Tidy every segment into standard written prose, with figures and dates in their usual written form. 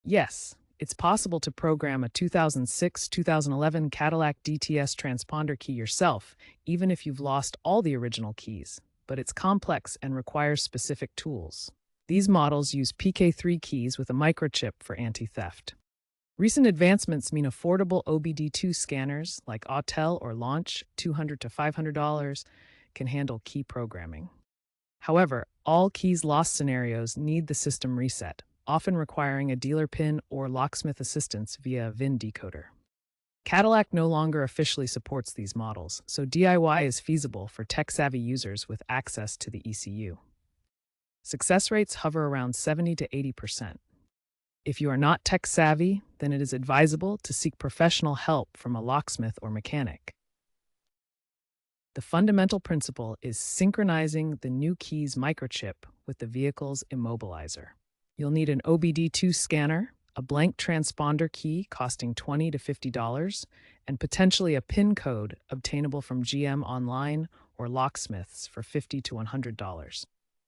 Yes, it's possible to program a 2006-2011 Cadillac DTS transponder key yourself, even if you've lost all the original keys, but it's complex and requires specific tools. These models use PK3 keys with a microchip for anti-theft. Recent advancements mean affordable OBD2 scanners like Autel or Launch, $200 to $500, can handle key programming. However, all keys lost scenarios need the system reset, often requiring a dealer PIN or locksmith assistance via a VIN decoder. Cadillac no longer officially supports these models, so DIY is feasible for tech-savvy users with access to the ECU. Success rates hover around 70 to 80%. If you are not tech-savvy, then it is advisable to seek professional help from a locksmith or mechanic. The fundamental principle is synchronizing the new key's microchip with the vehicle's immobilizer. You'll need an OBD2 scanner, a blank transponder key costing $20 to $50, and potentially a PIN code obtainable from GM online or locksmiths for $50 to $100.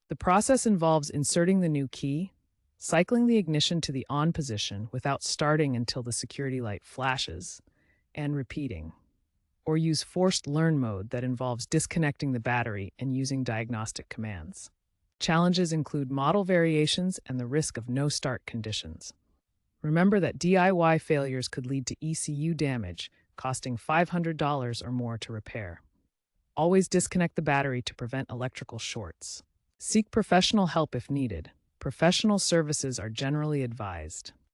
The process involves inserting the new key, cycling the ignition to the on position without starting until the security light flashes, and repeating. Or use forced learn mode that involves disconnecting the battery and using diagnostic commands. Challenges include model variations and the risk of no-start conditions. Remember that DIY failures could lead to ECU damage, costing $500 or more to repair. Always disconnect the battery to prevent electrical shorts. Seek professional help if needed. Professional services are generally advised.